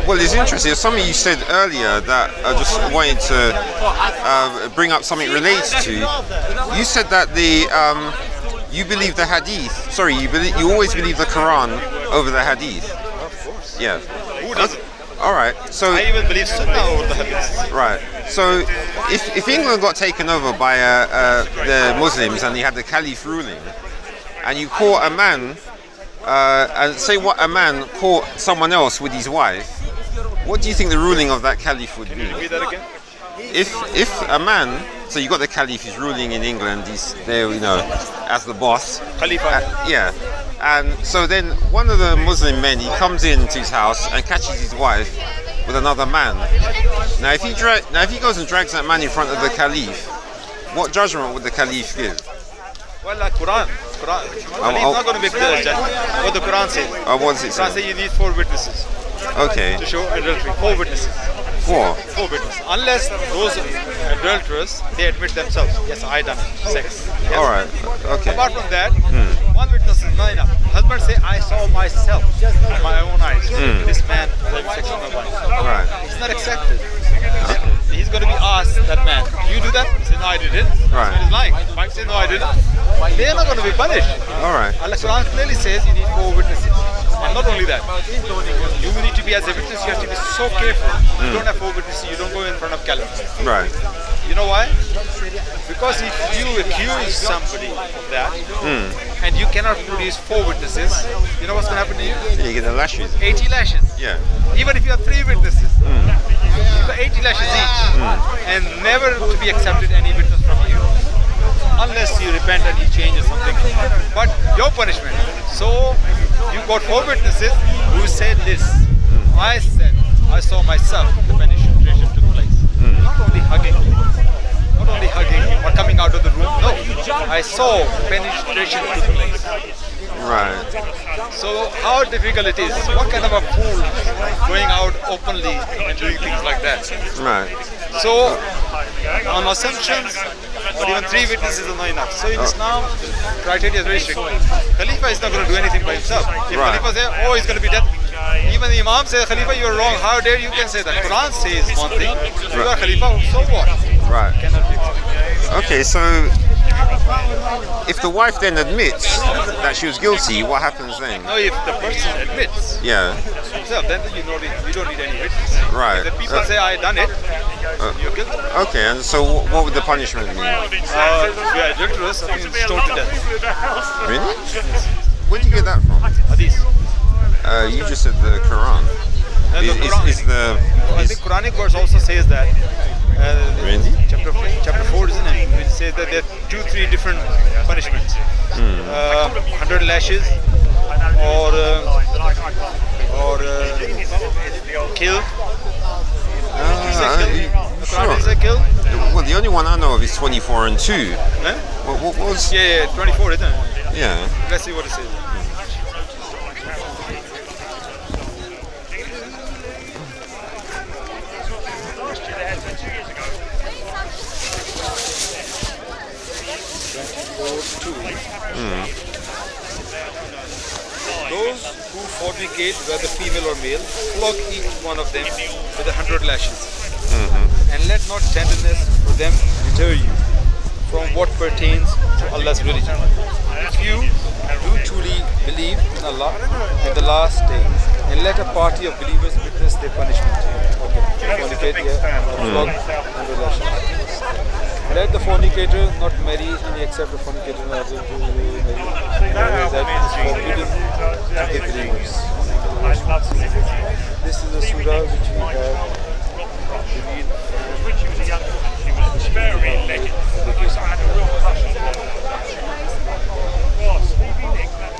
Well, it's interesting. It's something you said earlier that I just wanted to bring up something related to. You said that you believe the hadith. Sorry, you always believe the Quran over the hadith. Of course. Yeah. Who doesn't? All right. So I even believe Sunnah over the hadith. right. So if England got taken over by the Muslims and they had the Caliph ruling, and you caught a man, and say what a man caught someone else with his wife, what do you think the ruling of that Caliph would be? Repeat that again. If a man, so you got the Caliph, he's ruling in England, he's there, as the boss. Khalifa. Yeah. And so then one of the Muslim men, he comes into his house and catches his wife with another man. Now if he goes and drags that man in front of the Caliph, what judgment would the Caliph give? Well, like Quran. He's not going to make the judgment. What the Quran says. What does it Quran say? says you need 4 witnesses Okay. to show adultery. 4 witnesses. 4. 4 witnesses. Unless those adulterers, they admit themselves. Yes, I done it. Sex. Yes. All right. Okay. Apart from that, 1 witness is not enough. Husband say, I saw myself with my own eyes. This man having sex with my wife. Right. It's not accepted. He's going to be asked, that man, do you do that? He says, no, I didn't. Right. This man is lying. Wife says, no, I didn't. They are not going to be punished. All right. Allah Quran clearly says you need 4 witnesses. And not only that, you need to be, as a witness, you have to be so careful. You don't have 4 witnesses, you don't go in front of Caliph. Right. You know why? Because if you accuse somebody of that, and you cannot produce 4 witnesses, you know what's going to happen to you? Yeah, you get the lashes. 80 lashes. Yeah. Even if you have 3 witnesses, you've got 80 lashes each, and never to be accepted any witness from you, unless you repent and you change or something. But your punishment. So you got 4 witnesses who said this. I said, I saw myself, the penetration took place. Not only hugging or coming out of the room. No, I saw penetration took place. Right. So how difficult it is. What kind of a fool going out openly and doing things like that? Right. So on assumptions, or even 3 witnesses is not enough. So in Islam, criteria is very strict. Khalifa is not going to do anything by himself. If Right. Khalifa says, oh, he's going to be dead. Even the Imam says, Khalifa, you are wrong. How dare you can say that? Quran says one thing. You are Khalifa, so what? Right. Cannot be accepted. Okay, so if the wife then admits that she was guilty, what happens then? No, if the person admits Yeah. himself, then you don't need any witness. Right. If the people say, I done it, you're guilty. Okay, and so what would the punishment be? If you are adulterous, I think it's stoned to death. Really? Where did you get that from? Hadith. You just said the Quran. And the Quran, I think Quranic verse also says that. Really? Chapter 4, isn't it? It says that there are 2-3 different punishments. 100 lashes, or kill. The Quran says kill. Well, the only one I know of is 24 and 2. Huh? What was? Yeah, 24, isn't it? Yeah. Let's see what it says. Those who fornicate, whether female or male, flog each one of them with 100 lashes. And let not tenderness for them deter you from what pertains to Allah's religion. If you do truly believe in Allah and the last day, and let a party of believers witness their punishment. Okay, fornicate, flog 100 lashes. Let the fornicator not marry any except the fornicator not to marry. That is forbidden to the believers. This is a surah which we have revealed.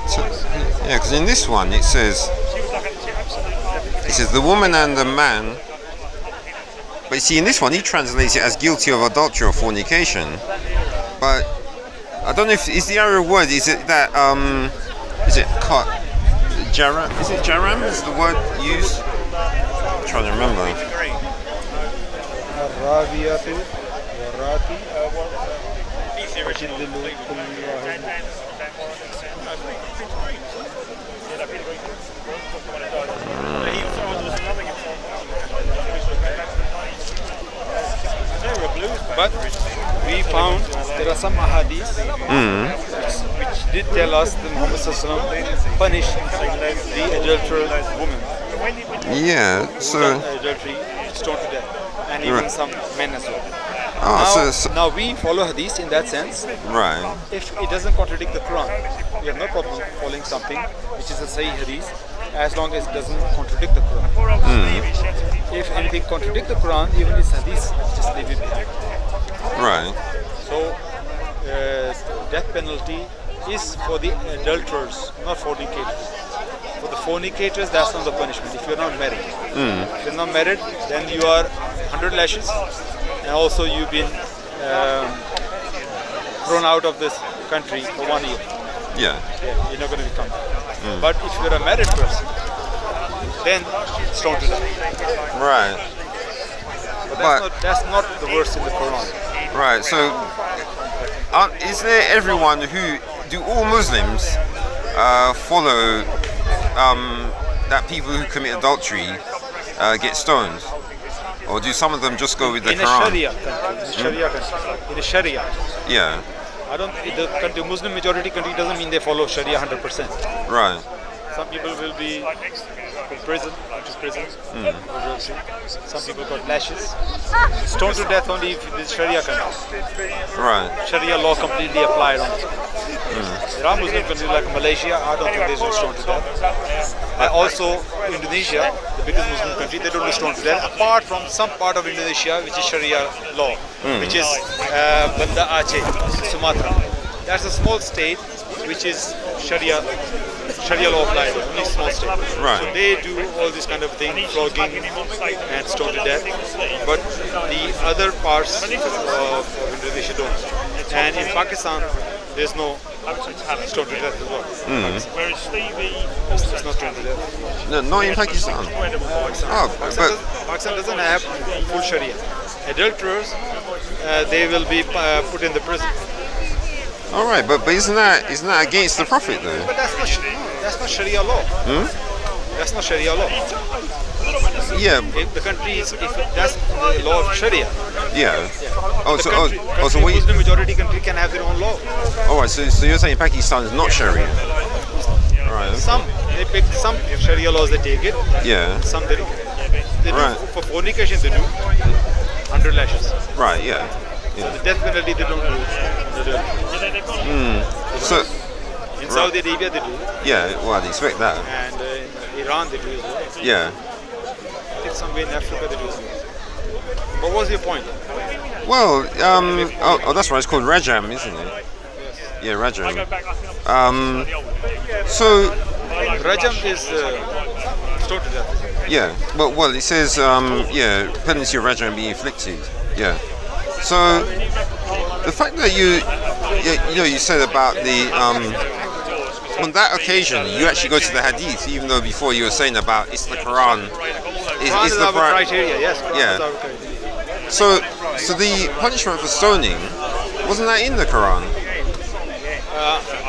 So, yeah, because in this one it says the woman and the man. But you see, in this one, he translates it as guilty of adultery or fornication. But I don't know if is the Arab word. Is it that is it jaram? Is it jaram? Is the word used? I'm trying to remember. But we found there are some hadiths which did tell us that Muhammad Sallallahu Alaihi Wasallam punished the adulterous woman. Yeah. Who So. done adultery, stoned to death, and even Right. some men as well. Oh, Now we follow hadith in that sense. right. If it doesn't contradict the Quran, we have no problem following something which is a Sahih hadith, as long as it doesn't contradict the Quran. If anything contradicts the Quran, even its hadith, just leave it behind. Right. So, death penalty is for the adulterers, not fornicators. For the fornicators, that's not the punishment. If you're not married, if you're not married, then you are 100 lashes, and also you've been thrown out of this country for 1 year. Yeah. Yeah, you're not going to become. But if you're a married person, then stoned to death. Right. But that's not the verse in the Quran. Right. So, is there everyone who do all Muslims follow that people who commit adultery get stoned, or do some of them just go with the In a Quran? Sharia country, in a Sharia, Yeah. I don't. The country, Muslim majority country doesn't mean they follow Sharia 100%. Right. Some people will be in prison, to prison. Some people got lashes, stoned to death only if this Sharia country. Right. Sharia law completely applied on it. There are Muslim countries like Malaysia. I don't think there's no stone to death. Also, Indonesia, the biggest Muslim country, they don't do stone to death. Apart from some part of Indonesia, which is Sharia law, which is Banda Aceh, Sumatra. That's a small state which is Sharia law applied, only small state. Right. So they do all this kind of thing, flogging and stone to death. But the other parts of Indonesia don't. And in Pakistan, there's no stone to death as well. Whereas Stevie, It's not stone to death. No, not in Pakistan. Oh, but Pakistan doesn't have full Sharia. Adulterers, they will be put in the prison. all right. But isn't that against the Prophet though? But that's not Sharia law. That's not Sharia law. Yeah. If the country is, if that's the law of Sharia, Yeah. Oh, the so country, so what? Muslim majority country can have their own law. All right. So you're saying Pakistan is not Sharia? Right. Some they pick some Sharia laws, they take it. Yeah. Some they don't. They Right. do for fornication. They do 100 lashes. Right. Yeah. The death penalty they don't do. They do. So In Saudi Arabia they do, yeah. Well, I'd expect that. and in Iran they do as well. Yeah. I think somewhere in Africa they do as well. What was your point? Well, that's right. It's called Rajam, isn't it? Yeah, Rajam. So Rajam is stoned to death. yeah. Well, it says penalty of Rajam be inflicted. Yeah. So the fact that you said about the on that occasion you actually go to the hadith, even though before you were saying about it's the Quran. Quran is our criteria, yes. Quran Yeah. is our criteria. So the punishment for stoning, wasn't that in the Quran?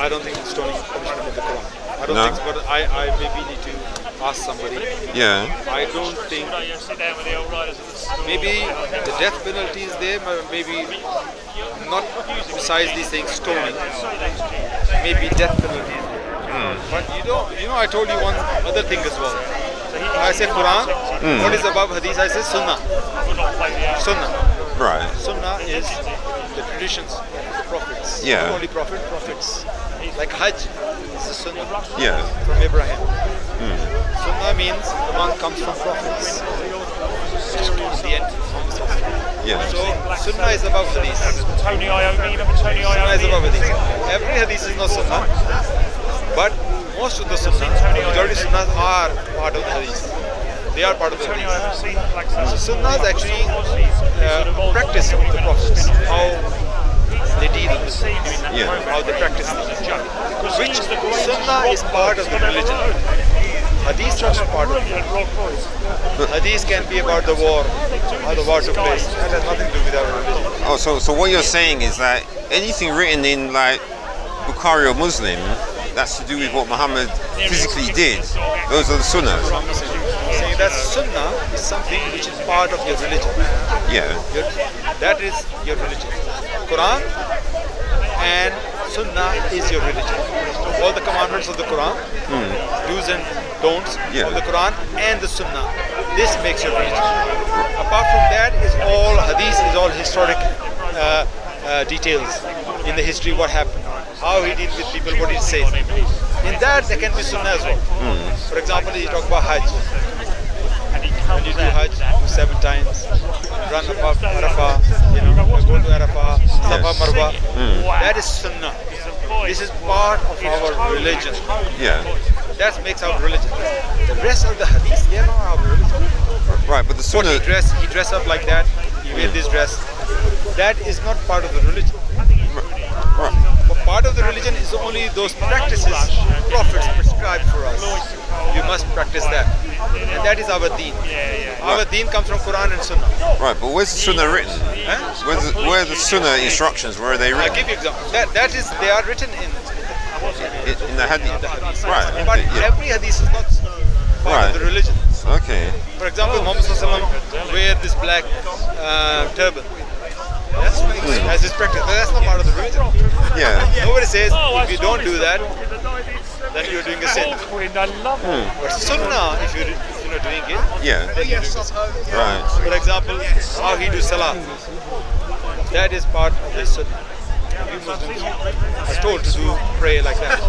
I don't think stoning is punishment in the Quran. I don't No? think so, but I maybe need to ask somebody. Yeah. I don't think, maybe the death penalty is there, but maybe not besides these things, stoning. Maybe death penalty is there. But I told you one other thing as well. I said Quran, what is above hadith? I said Sunnah. Sunnah. Right. Sunnah is the traditions of the prophets. Yeah. Not only prophets. Like Hajj is the Sunnah Yeah. from Abraham. Sunnah means the one comes from prophets. Just the end. Yeah. So Sunnah is above hadith. Sunnah is above hadith. Every hadith is not Sunnah, but most of the Sunnah, majority Sunnahs are part of the hadith. They are part of the hadith. So Sunnah is actually practice of the prophets, how they deal with it, Yeah. how they practice it. Which Sunnah is part of the religion. Hadith are not part of it. Hadith can be about the war, how the war took place. That has nothing to do with our religion. Oh, so what you're saying is that anything written in like Bukhari or Muslim that's to do with what Muhammad physically did, those are the sunnahs. I'm saying saying that sunnah is something which is part of your religion. Yeah. That is your religion. Quran and sunnah is your religion. All the commandments of the Quran, do's and don'ts of the Quran and the sunnah. This makes your religion. Apart from that is all hadith, is all historic details in the history, what happened, how he deals with people, what he says. In that there can be sunnah as well. For example, he talk about Hajj. When you do Hajj, do 7 times, run above Arafah, go to Arafah, Safa Marwa. That is sunnah. This is part of our religion. Yeah. That makes our religion. The rest of the hadith, they are not our religion. Right, but the What sunnah. he dress up like that, he wear this dress. That is not part of the religion. Right. But part of the religion is only those practices prophets prescribed for us. You must practice that. And that is our deen. Our deen comes from Quran and Sunnah. Right, but where's the sunnah written? Where are the sunnah instructions? Where are they I'll written? give you example. They are written in In the hadith. the hadith. Right. But Yeah. every hadith is not part of the religion. Okay. For example, Muhammad Sallallahu Alaihi Wasallam wear this black turban. That's as his practice. But that's not part of the religion. Yeah. Nobody says if you don't do that, then you're doing a sin. But sunnah, if you're not doing it, Yeah. then you're doing a sin. Right. For example, how he do salah. That is part of the sunnah. We Muslims are told to do pray like that.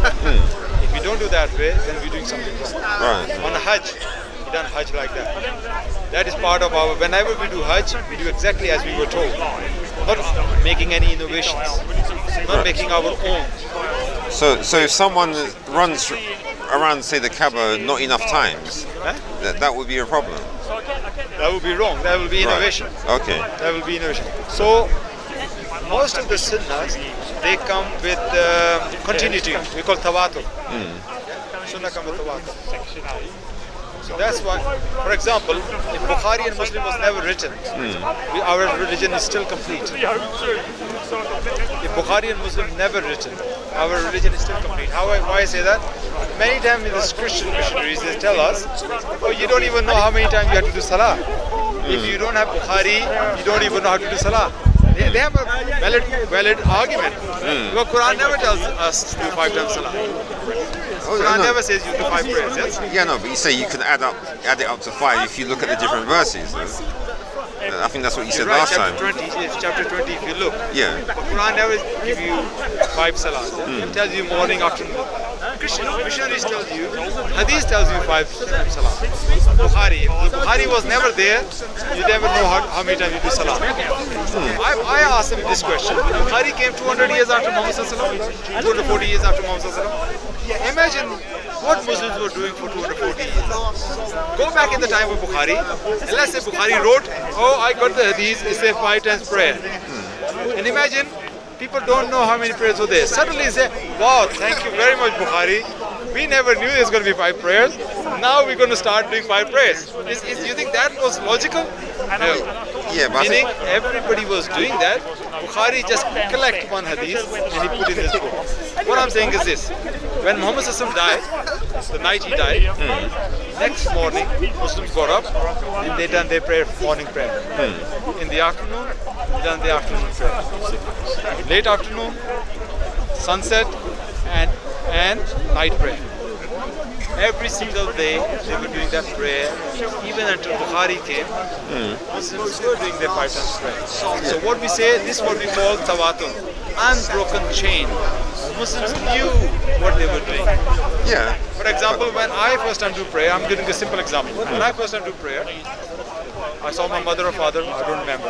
If you don't do that way, then we're doing something wrong. Right. On a Hajj, we done Hajj like that. That is part of our. Whenever we do Hajj, we do exactly as we were told. Not making any innovations. Not making our own. So if someone runs around, say, the Kaaba not enough times, Huh? that would be a problem. That would be wrong. That will be Right. innovation. Okay. That will be innovation. So most of the sunnahs, they come with continuity. We call tawatur. Sunnah come with tawatur. So that's why, for example, if Bukhari and Muslim was never written, our religion is still complete. If Bukhari and Muslim never written, our religion is still complete. Why I say that? Many times in these Christian missionaries, they tell us, oh, you don't even know how many times you have to do salah. If you don't have Bukhari, you don't even know how to do salah. They have a valid argument. Because Quran never tells us to do 5 times salah. Quran no. never says you do 5 prayers, yes? Yeah, no, but you say you can add it up to 5 if you look at the different verses. I think that's what you said Right, last time. chapter 20, if you look. Yeah. But Quran never give you 5 salahs. It tells you morning, afternoon. Christian missionaries tell you, Hadith tells you 5 salah. Bukhari, if the Bukhari was never there, you never know how many times you do salah. I asked him this question. Bukhari came 200 years after Muhammad Sallallahu Alaihi Wasallam, 240 years after Muhammad Sallallahu Alaihi Wasallam. Imagine what Muslims were doing for 240 years. Go back in the time of Bukhari, and let's say Bukhari wrote, oh, I got the Hadith, it says 5 times prayer. And imagine, people don't know how many prayers were there. Suddenly say, wow, thank you very much, Bukhari. We never knew there's going to be 5 prayers. Now we're going to start doing 5 prayers. You think that was logical? No. Yeah, but I Meaning think, everybody was doing that. Bukhari just collect one hadith and he put in his book. What I'm saying is this. When Muhammad Sallallahu Alaihi Wasallam died, the night he died, next morning Muslims got up and they done their prayer, morning prayer. In the afternoon, they done the afternoon prayer. Late afternoon, sunset and night prayer. Every single day they were doing that prayer, even until Bukhari came. Muslims were doing their 5 times prayer. So what we say, this is what we call tawatur, unbroken chain. Muslims knew what they were doing. yeah. For example, when I first time do prayer, I'm giving a simple example. When I first time do prayer, I saw my mother or father, I don't remember.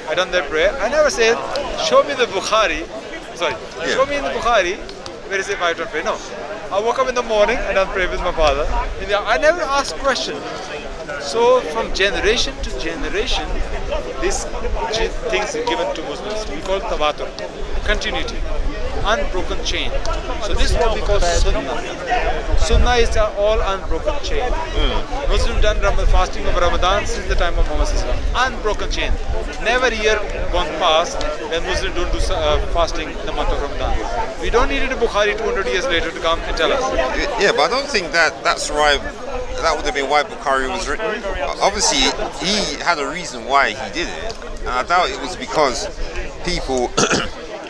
I done that prayer. I never said, show me the Bukhari. Show me in the Bukhari where is it 5 times prayer. No. I woke up in the morning and I pray with my father. I never asked questions. So from generation to generation, these things are given to Muslims. We call it tawatur, continuity, unbroken chain. So this is what we call sunnah. Sunnah is an all unbroken chain. Muslims done fasting of Ramadan since the time of Muhammad Sallallahu Alaihi Wasallam. Unbroken chain. Never a year gone past when Muslims don't do fasting in the month of Ramadan. We don't need a Bukhari 200 years later to come and tell us. Yeah, but I don't think that's right that would have been why Bukhari was written. Obviously, he had a reason why he did it, and I doubt it was because people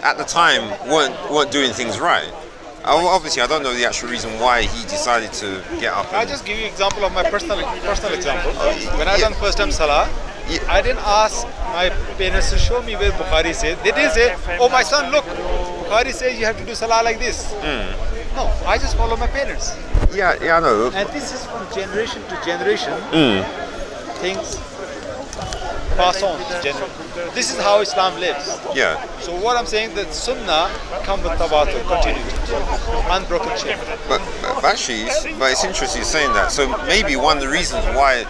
at the time weren't doing things right. Obviously, I don't know the actual reason why he decided to get up. I'll just give you an example of my personal example. When I done first time Salah, I didn't ask my parents to show me where Bukhari says. They didn't say, "Oh, my son, look, Bukhari says you have to do Salah like this." No, I just follow my parents. Yeah, I know. And this is from generation to generation. Things pass on to generation. This is how Islam lives. Yeah. So what I'm saying, that Sunnah come with tabatur, continuity, unbroken chain. But actually, it's interesting saying that. So maybe one of the reasons why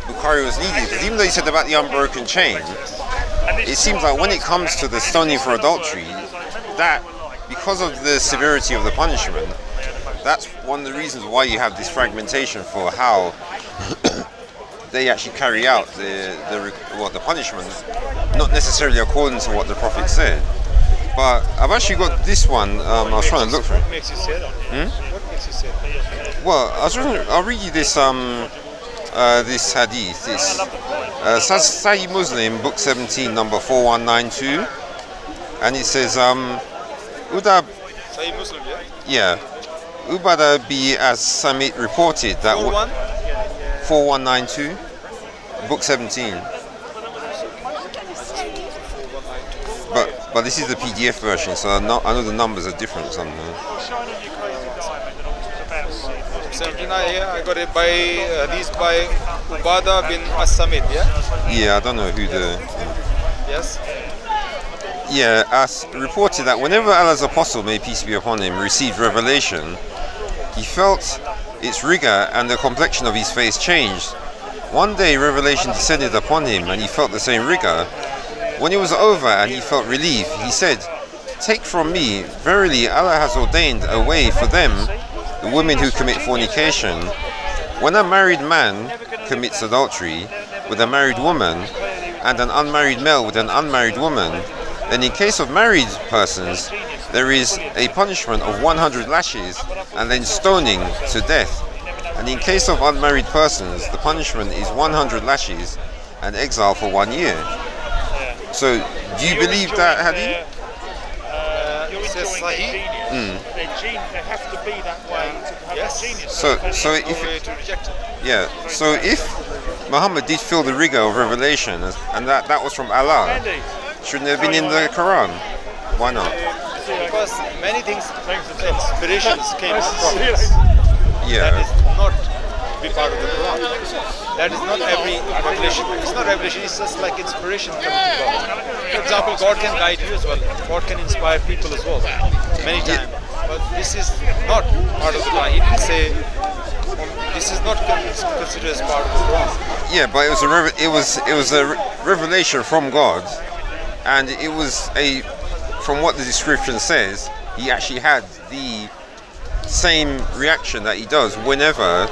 Bukhari was needed, because even though he said about the unbroken chain, it seems like when it comes to the stoning for adultery, that because of the severity of the punishment, that's one of the reasons why you have this fragmentation for how they actually carry out the punishment, not necessarily according to what the Prophet said. But I've actually got this one. I was trying to look for it. What makes you say that? What makes you say that? Well, I'll read you this this hadith. It's Sahih Muslim, book 17, number 4192, and it says Uda. Sahih Muslim, yeah. Yeah. Ubada bi as-Samit reported that 4192, book 17. But this is the PDF version, so I know the numbers are different somehow. 79, yeah, I got it by hadith by Ubada bin as-Samit, yeah? Yeah, I don't know who the... Yes? Yeah, as reported that whenever Allah's apostle, may peace be upon him, received revelation, he felt its rigor and the complexion of his face changed. One day revelation descended upon him and he felt the same rigor. When it was over and he felt relief, he said, "Take from me, verily Allah has ordained a way for them, the women who commit fornication. When a married man commits adultery with a married woman and an unmarried male with an unmarried woman, then in case of married persons, there is a punishment of 100 lashes and then stoning to death. And in case of unmarried persons, the punishment is 100 lashes and exile for 1 year." So, do you believe that, Hadith? It says Sahih. They have to be that way to have Yes. genius. So No if way to reject it. yeah, so if Muhammad did feel the rigor of revelation and that was from Allah, Andy, shouldn't it have been in the Quran? Why not? Because many things, inspirations came from prophets. That Yeah. is not be part of the Quran. That is not every revelation. It's not revelation, it's just like inspiration coming to God. For example, God can guide you as well. God can inspire people as well, many times. But this is not part of the Quran. He didn't say, this is not considered as part of the Quran. Yeah, but it was a revelation from God, and it was from what the description says, he actually had the same reaction that he does whenever,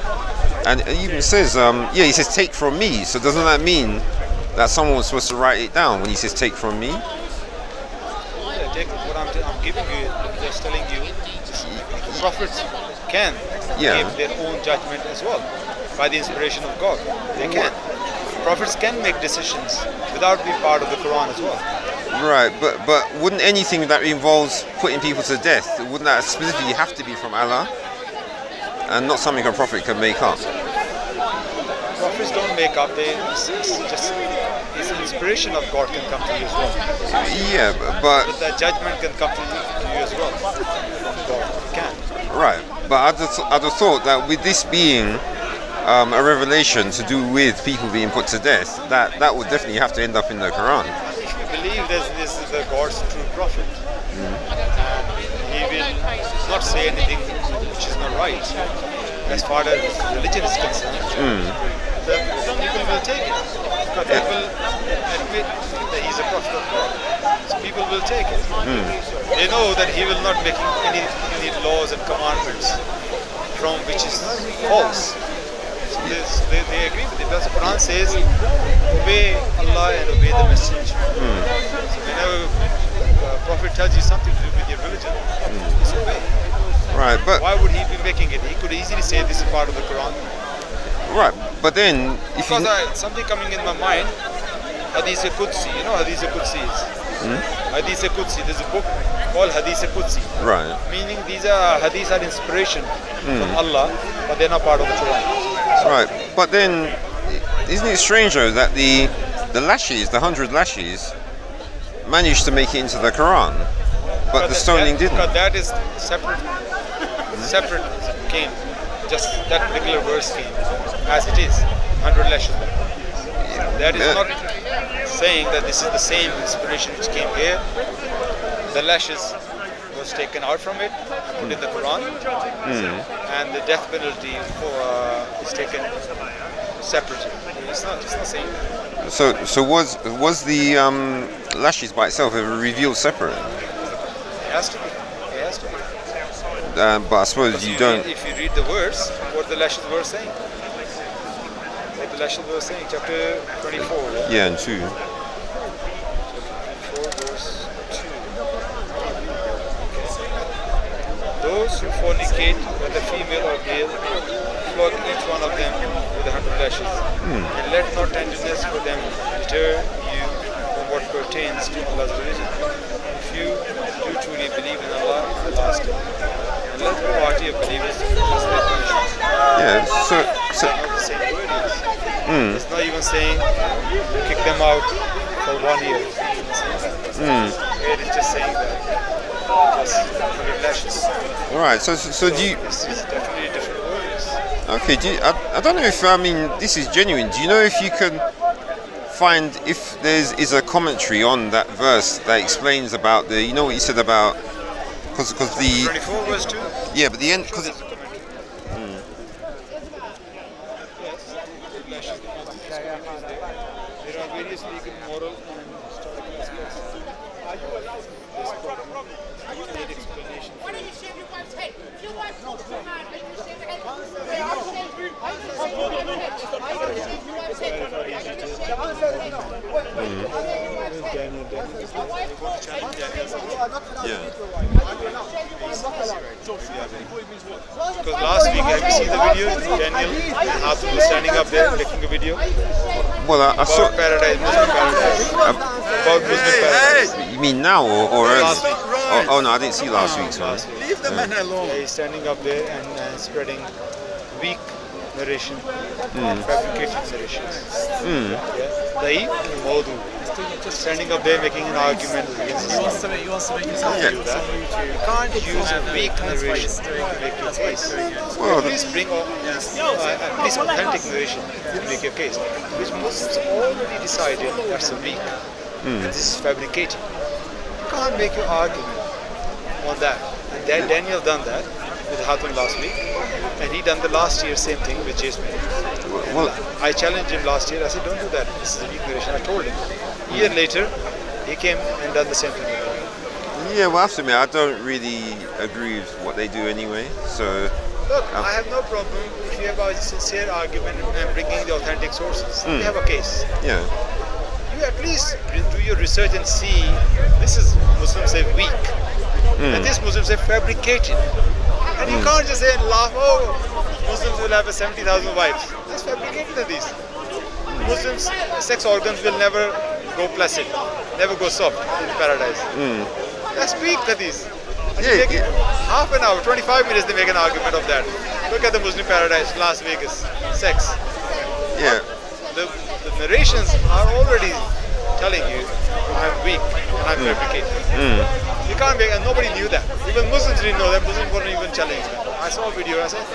and it even says, he says take from me. So doesn't that mean that someone was supposed to write it down when he says take from me? Yeah, take what I'm giving you, just telling you, the prophets can give their own judgment as well by the inspiration of God. They can. Prophets can make decisions without being part of the Quran as well. Right, but wouldn't anything that involves putting people to death, wouldn't that specifically have to be from Allah and not something a prophet can make up? Prophets don't make up. It's inspiration of God can come to you as well. Yeah, but The judgment can come to you as well from God. It can. right. But I'd have thought that with this being a revelation to do with people being put to death, that would definitely have to end up in the Quran. If you believe this is the God's true prophet, he will not say anything which is not right. As far as religion is concerned, the people will take it. Because people admit that he's a prophet of God. So people will take it. They know that he will not make any laws and commandments from which is false. So they agree with it. Because the Quran says, obey Allah and obey the Messenger. So whenever a prophet tells you something to do with your religion, just obey. Right, but Why would he be making it? He could easily say this is part of the Quran. Right, but then if you Because something coming in my mind, Hadith Qudsi, you know Hadith Qudsi is? Hadith Qudsi, there's a book called Hadith Qudsi. right, Meaning these are Hadiths are inspiration from Allah, but they're not part of the Quran. right, but then isn't it strange though that the lashes, the 100 lashes, managed to make it into the Quran, but the stoning didn't? Because that is separate came. Just that particular verse came as it is, 100 lashes. That is not saying that this is the same inspiration which came here. The lashes was taken out from it, put in the Quran, and the death penalty is taken separately. It's not saying that. So was the lashes by itself ever revealed separate? It has to be. It has to be. But I suppose you don't. If you read the verse, what the lashes were saying. What the lashes were saying, chapter 24. Yeah, and 2. 4 verse 2. Those who fornicate, whether female or male, flog each one of them with 100 lashes. And let not tenderness for them deter you from what pertains to Allah's religion. If you do truly believe in Allah, the last day. And let the party of believers bless their punishment. Yeah, so It's not the same word is. It's not even saying kick them out for 1 year. It's It is just saying that. Just 100 lashes. right. So do you? This is definitely different words. Okay. I don't know if this is genuine. Do you know if you can find if is a commentary on that verse that explains about the? You know what you said about because the 24 verse 2? yeah, but the end because Yes, lashes. There are various legal, moral, and historical aspects. This problem need explanation. Why don't you shave your wife's head? If your wife talks to a man, make her shave her head. Hey, I'll shave your wife's head. I'm gonna shave your wife's head. I'm gonna shave your wife's head. My wife calls me. yeah. Because last week, have you seen the video? Daniel and Hathum was standing up there making a video Well, I saw. about paradise, Muslim paradise. About Muslim paradise. You mean now or earlier? Last week. Oh no, I didn't see last week's one. Last week. Yeah, he's standing up there and spreading weak narration, fabricated narrations. Yeah. Daif and Mawdu. Standing up there making an argument against Islam. He wants to make himself Yeah. do that. You can't use a weak narration to make your case. Well, Please bring at least authentic narration to make your case. Which Muslims already decided that's a weak. And this is fabricated. You can't make your argument on that. And Daniel done that with Hatun last week. And he done the last year same thing with Jasmine. well, I challenged him last year. I said, don't do that. This is a weak narration. I told him. A year later, he came and done the same thing. yeah. Well, I have to admit, I don't really agree with what they do anyway. So Look, I have no problem if you have a sincere argument and bringing the authentic sources. You have a case. yeah. You at least do your research and see this is Muslims say weak, and this Muslims say fabricated. And you can't just say and laugh, oh, Muslims will have 70,000 wives. That's fabricated at least. Muslims' sex organs will never go placid, never go soft in paradise. That's weak, Hadith. And Yeah, you take it half an hour, 25 minutes, they make an argument of that. Look at the Muslim paradise, Las Vegas, sex. Yeah. The narrations are already telling you I'm weak and I'm fabricated. You can't make, and nobody knew that. Even Muslims didn't know that. Muslims weren't even challenging that. I saw a video and I said,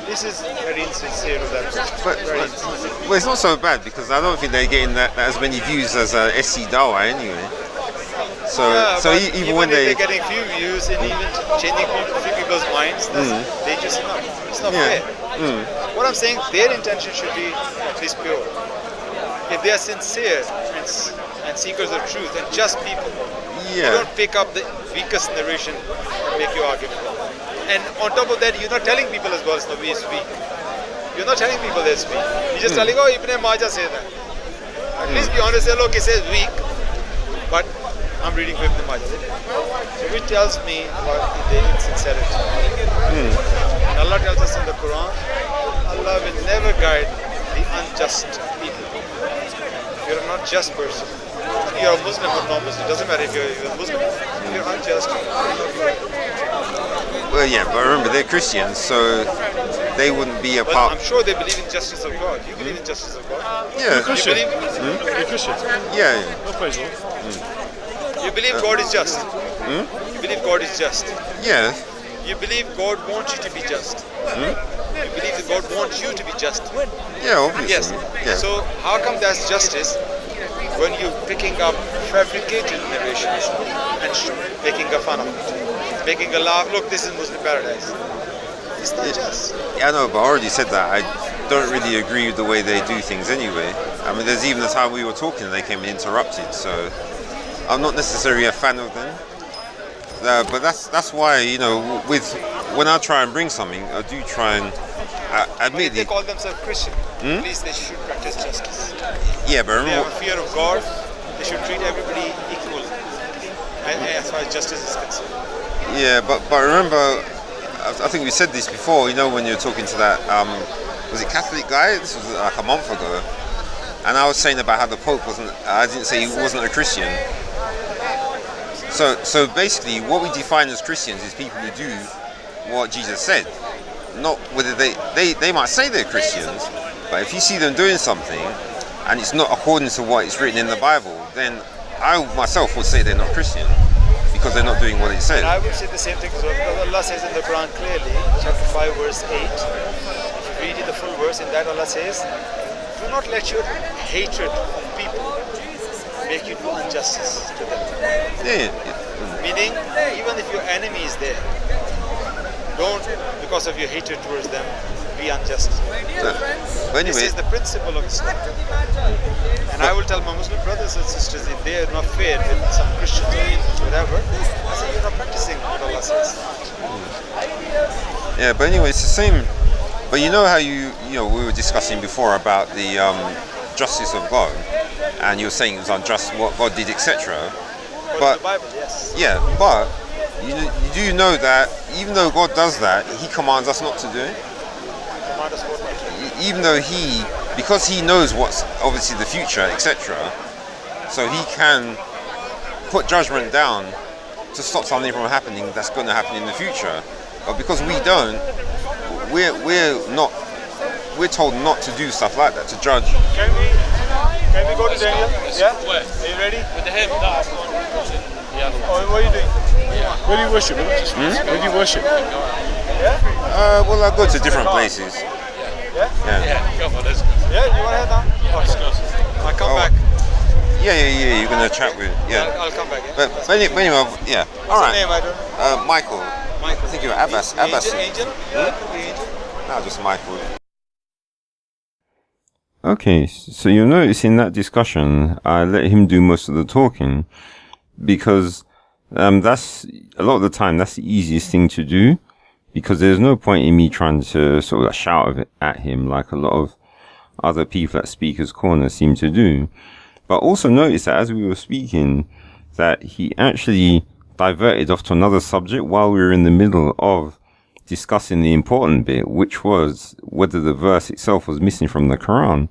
this is very insincere of them. But, Very but insincere. well, it's not so bad because I don't think they're getting that as many views as SC Dawa anyway. So Yeah, so but even when if they they're getting few views and even changing few people's minds, that's dangerous enough. It's not Yeah. fair. What I'm saying, their intention should be at least pure. If they are sincere and seekers of truth and just people, you yeah don't pick up the weakest narration and make your argument. And on top of that, you're not telling people as well, Nabi is weak. You're not telling people that's weak. You're just telling, oh, Ibn Majah says that. At least be honest, say, look, he says weak, but I'm reading from Ibn Majah. So which tells me about their insincerity. And Allah tells us in the Quran, Allah will never guide the unjust people. If you're a not just person, you're a Muslim or non-Muslim, doesn't matter if you're a Muslim. If you're unjust, Well, yeah, but remember they're Christians, so they wouldn't be a well, part. I'm sure they believe in justice of God. You believe in justice of God? Yeah, Christian. You believe, You're Christian. yeah, No praise Lord. you believe God is just. You believe God is just. yeah. You believe God wants you to be just. You believe that God wants you to be just. Yeah, obviously. Yes. Yeah. So how come that's justice when you're picking up fabricated narrations and making a fun of it, making a laugh? Look, this is Muslim paradise. It's not just. Yeah, I know, but I already said that. I don't really agree with the way they do things anyway. I mean, there's even the time we were talking and they came and interrupted, so I'm not necessarily a fan of them. But that's why, you know, when I try and bring something, I do try and But if they admit. call themselves Christian, at least they should practice justice. Yeah, but If they have remember, a fear of God, they should treat everybody equally. As far as justice is concerned. yeah, but remember, I think we said this before. You know, when you were talking to that, was it Catholic guy? This was like a month ago, and I was saying about how the Pope wasn't. I didn't say he wasn't a Christian. So basically, what we define as Christians is people who do what Jesus said. Not whether they might say they're Christians, but if you see them doing something and it's not according to what is written in the Bible, then I myself would say they're not Christian because they're not doing what it said. And I would say the same thing as well, because Allah says in the Quran clearly, chapter 5, verse 8, if you read it the full verse, in that Allah says, do not let your hatred of people make you do injustice to them. Yeah, Meaning, even if your enemy is there, don't, because of your hatred towards them, be unjust. but This anyway, is the principle of Islam. And I will tell my Muslim brothers and sisters, if they are not fair with some Christians or whatever, I say you're not practicing what Allah says. yeah, but anyway, it's the same. But you know how you know we were discussing before about the justice of God, and you were saying it was unjust what God did, etc. But But in the Bible, yes. yeah, but you do know that even though God does that, He commands us not to do it. Command us what? Even though because He knows what's obviously the future, etc. So He can put judgment down to stop something from happening that's going to happen in the future. But because we don't, we're told not to do stuff like that, to judge. Can we go to Daniel? Yeah? Are you ready? With the hymn, no, I've got the other one. Oh, what are you doing? Where do you worship? Where do you worship? Well, I go to different places. Yeah? Yeah, come on, let's go. Yeah, you want to head down? Let's go. I'll come Oh. back. Yeah. You're gonna chat with I'll come back, yeah? But anyway, yeah. All What's your right. name? I don't know. Michael. Michael. I think you're Abbas. Abbas. Angel? Yeah, could be Angel. No, just Michael. Okay, so you'll notice in that discussion, I let him do most of the talking because that's a lot of the time that's the easiest thing to do because there's no point in me trying to sort of shout at him like a lot of other people at Speaker's Corner seem to do. But also notice that as we were speaking, that he actually diverted off to another subject while we were in the middle of discussing the important bit, which was whether the verse itself was missing from the Quran.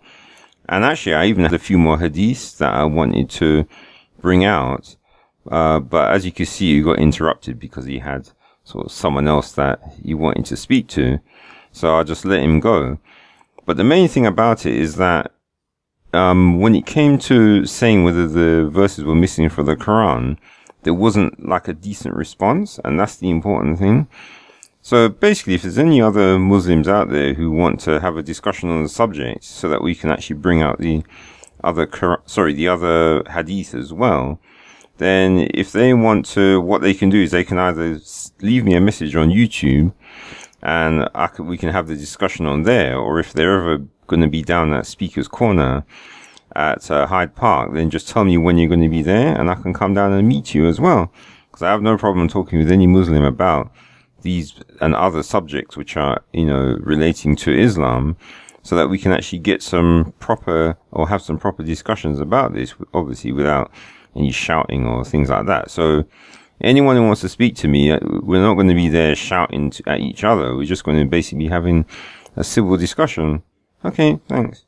And actually, I even had a few more hadiths that I wanted to bring out. But as you can see, he got interrupted because he had sort of someone else that he wanted to speak to. So I just let him go. But the main thing about it is that when it came to saying whether the verses were missing from the Quran, there wasn't like a decent response. And that's the important thing. So basically, if there's any other Muslims out there who want to have a discussion on the subject so that we can actually bring out the other hadith as well, then if they want to, what they can do is they can either leave me a message on YouTube and we can have the discussion on there, or if they're ever going to be down at Speaker's Corner at Hyde Park, then just tell me when you're going to be there and I can come down and meet you as well. Because I have no problem talking with any Muslim about these and other subjects which are, relating to Islam, so that we can actually get some proper or have some proper discussions about this, obviously without any shouting or things like that. So anyone who wants to speak to me, we're not going to be there shouting at each other. We're just going to basically be having a civil discussion. Okay, thanks.